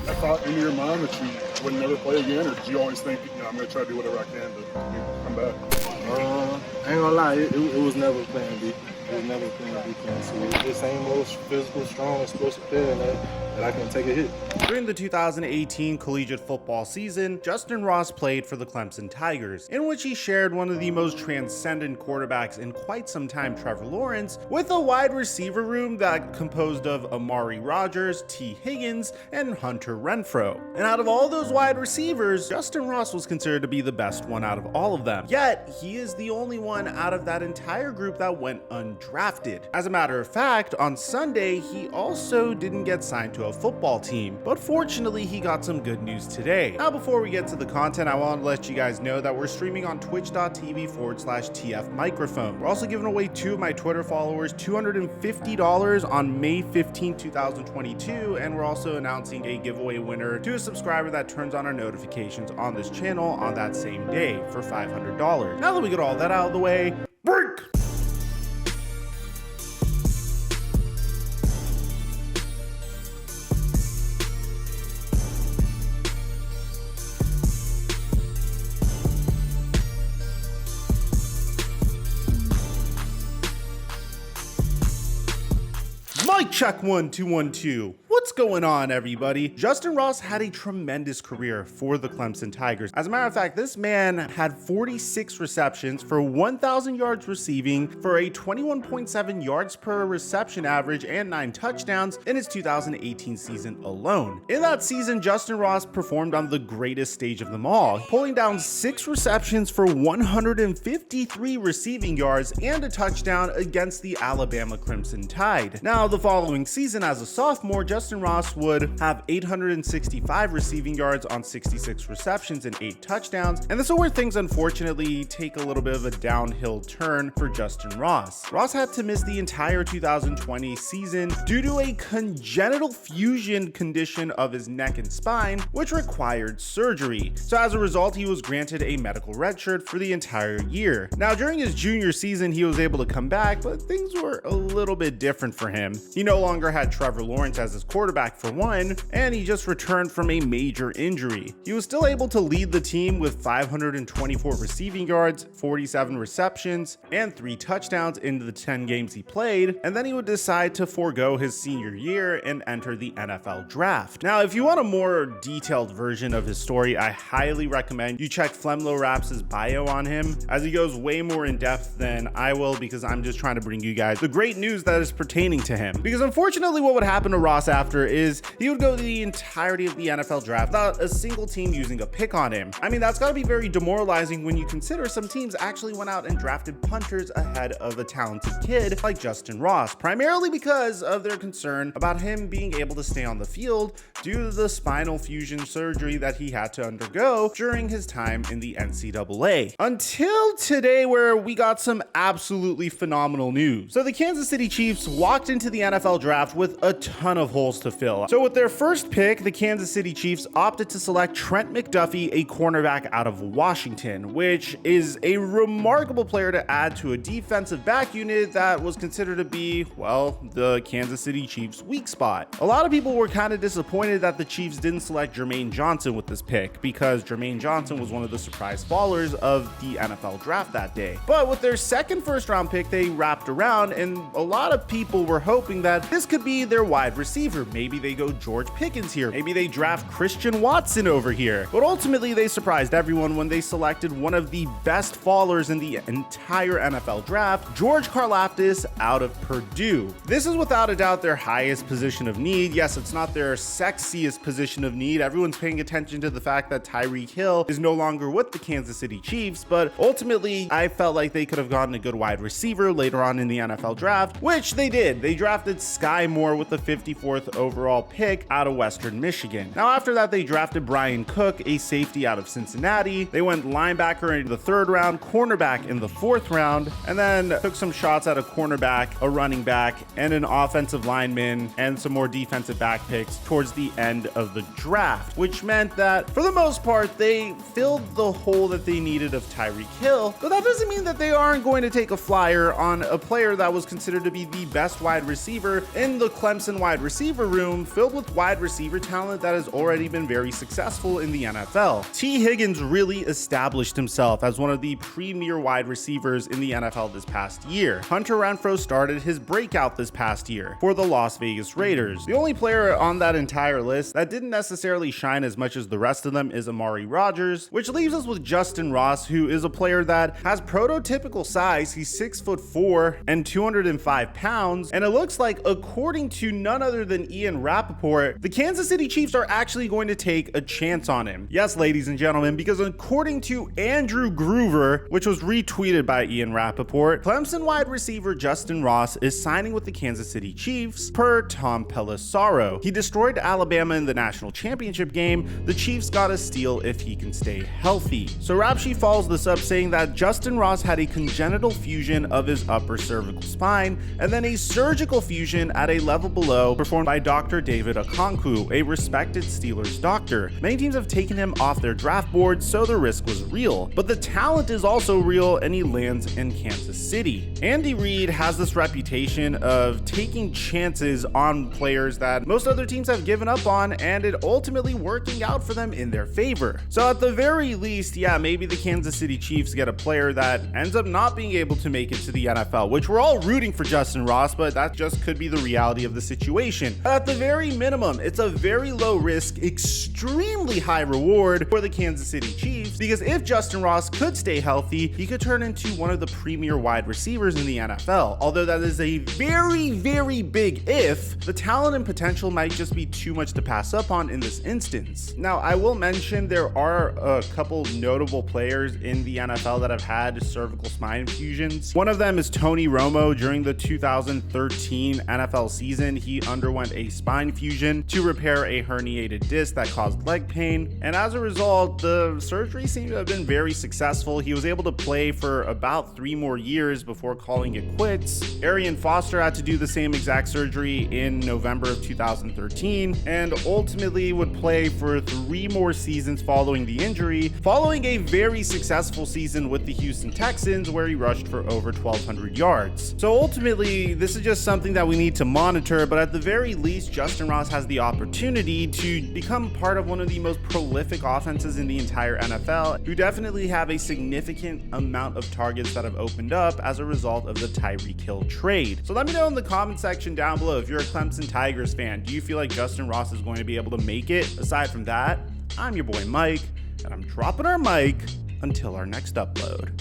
that thought into your mind that you would never play again, or did you always think, I'm going to try to do whatever I can to come back? I ain't gonna lie, it was never plan B. It was never plan B plan C. It's the same old physical, strong, explosive player that I can take a hit. During the 2018 collegiate football season, Justin Ross played for the Clemson Tigers, in which he shared one of the most transcendent quarterbacks in quite some time, Trevor Lawrence, with a wide receiver room that composed of Amari Rodgers, T. Higgins, and Hunter Renfrow. And out of all those wide receivers, Justin Ross was considered to be the best one out of all of them. Yet, he is the only one out of that entire group that went undrafted. As a matter of fact, on Sunday, he also didn't get signed to a football team, but fortunately he got some good news today. Now before we get to the content, I want to let you guys know that we're streaming on twitch.tv/TF Microphone. We're also giving away 2 of my Twitter followers $250 on May 15, 2022, and we're also announcing a giveaway winner to a subscriber that turns on our notifications on this channel on that same day for $500. Now that we get all that out of the way, break! Mic check 1 2 1 2. What's going on, everybody? Justin Ross had a tremendous career for the Clemson Tigers. As a matter of fact, this man had 46 receptions for 1,000 yards receiving for a 21.7 yards per reception average and 9 touchdowns in his 2018 season alone. In that season, Justin Ross performed on the greatest stage of them all, pulling down 6 receptions for 153 receiving yards and a touchdown against the Alabama Crimson Tide. Now, the following season as a sophomore, Justin Ross would have 865 receiving yards on 66 receptions and 8 touchdowns, and this is where things unfortunately take a little bit of a downhill turn for Justin Ross. Ross had to miss the entire 2020 season due to a congenital fusion condition of his neck and spine, which required surgery. So as a result, he was granted a medical red shirt for the entire year. Now, during his junior season, he was able to come back, but things were a little bit different for him. He no longer had Trevor Lawrence as his quarterback for one, and he just returned from a major injury. He was still able to lead the team with 524 receiving yards, 47 receptions, and 3 touchdowns in the 10 games he played, and then he would decide to forego his senior year and enter the NFL draft. Now, if you want a more detailed version of his story, I highly recommend you check Flemlo Raps' bio on him, as he goes way more in depth than I will, because I'm just trying to bring you guys the great news that is pertaining to him. Because unfortunately, what would happen to Ross after is he would go the entirety of the NFL draft without a single team using a pick on him. I mean, that's got to be very demoralizing when you consider some teams actually went out and drafted punters ahead of a talented kid like Justin Ross, primarily because of their concern about him being able to stay on the field due to the spinal fusion surgery that he had to undergo during his time in the NCAA. Until today, where we got some absolutely phenomenal news. So the Kansas City Chiefs walked into the NFL draft with a ton of holes to fill. So with their first pick, the Kansas City Chiefs opted to select Trent McDuffie, a cornerback out of Washington, which is a remarkable player to add to a defensive back unit that was considered to be, well, the Kansas City Chiefs' weak spot. A lot of people were kind of disappointed that the Chiefs didn't select Jermaine Johnson with this pick, because Jermaine Johnson was one of the surprise fallers of the NFL draft that day. But with their second first-round pick, they wrapped around, and a lot of people were hoping that this could be their wide receiver. Maybe they go George Pickens here. Maybe they draft Christian Watson over here. But ultimately, they surprised everyone when they selected one of the best fallers in the entire NFL draft, George Karlaftis out of Purdue. This is without a doubt their highest position of need. Yes, it's not their sexiest position of need. Everyone's paying attention to the fact that Tyreek Hill is no longer with the Kansas City Chiefs, but ultimately, I felt like they could have gotten a good wide receiver later on in the NFL draft, which they did. They drafted Sky Moore with the 54th overall pick out of Western Michigan. Now, after that, they drafted Brian Cook, a safety out of Cincinnati. They went linebacker in the 3rd round, cornerback in the 4th round, and then took some shots at a cornerback, a running back, and an offensive lineman, and some more defensive back picks towards the end of the draft, which meant that for the most part, they filled the hole that they needed of Tyreek Hill. But that doesn't mean that they aren't going to take a flyer on a player that was considered to be the best wide receiver in the Clemson wide receiver receiver room filled with wide receiver talent that has already been very successful in the NFL. T. Higgins really established himself as one of the premier wide receivers in the NFL this past year. Hunter Renfrow started his breakout this past year for the Las Vegas Raiders. The only player on that entire list that didn't necessarily shine as much as the rest of them is Amari Rodgers, which leaves us with Justin Ross, who is a player that has prototypical size. He's 6'4" and 205 pounds, and it looks like, according to none other than Ian Rappaport, the Kansas City Chiefs are actually going to take a chance on him. Yes, ladies and gentlemen, because according to Andrew Groover, which was retweeted by Ian Rappaport, Clemson wide receiver Justin Ross is signing with the Kansas City Chiefs per Tom Pelissaro. He destroyed Alabama in the national championship game. The Chiefs got a steal if he can stay healthy. So Rapshi follows this up saying that Justin Ross had a congenital fusion of his upper cervical spine and then a surgical fusion at a level below performed by Dr. David Okonkwo, a respected Steelers doctor. Many teams have taken him off their draft board, so the risk was real. But the talent is also real, and he lands in Kansas City. Andy Reid has this reputation of taking chances on players that most other teams have given up on, and it ultimately working out for them in their favor. So at the very least, yeah, maybe the Kansas City Chiefs get a player that ends up not being able to make it to the NFL, which we're all rooting for Justin Ross, but that just could be the reality of the situation. At the very minimum, it's a very low risk, extremely high reward for the Kansas City Chiefs, because if Justin Ross could stay healthy, he could turn into one of the premier wide receivers in the NFL. Although that is a very, very big if, the talent and potential might just be too much to pass up on in this instance. Now, I will mention there are a couple notable players in the NFL that have had cervical spine fusions. One of them is Tony Romo. During the 2013 NFL season, he underwent a spine fusion to repair a herniated disc that caused leg pain, and as a result, the surgery seemed to have been very successful. He was able to play for about 3 more years before calling it quits. Arian Foster had to do the same exact surgery in November of 2013, and ultimately would play for 3 more seasons following the injury, following a very successful season with the Houston Texans where he rushed for over 1,200 yards. So ultimately, this is just something that we need to monitor, but at the very least, Justin Ross has the opportunity to become part of one of the most prolific offenses in the entire NFL, who definitely have a significant amount of targets that have opened up as a result of the Tyreek Hill trade. So let me know in the comment section down below if you're a Clemson Tigers fan. Do you feel like Justin Ross is going to be able to make it? Aside from that, I'm your boy Mike, and I'm dropping our mic until our next upload.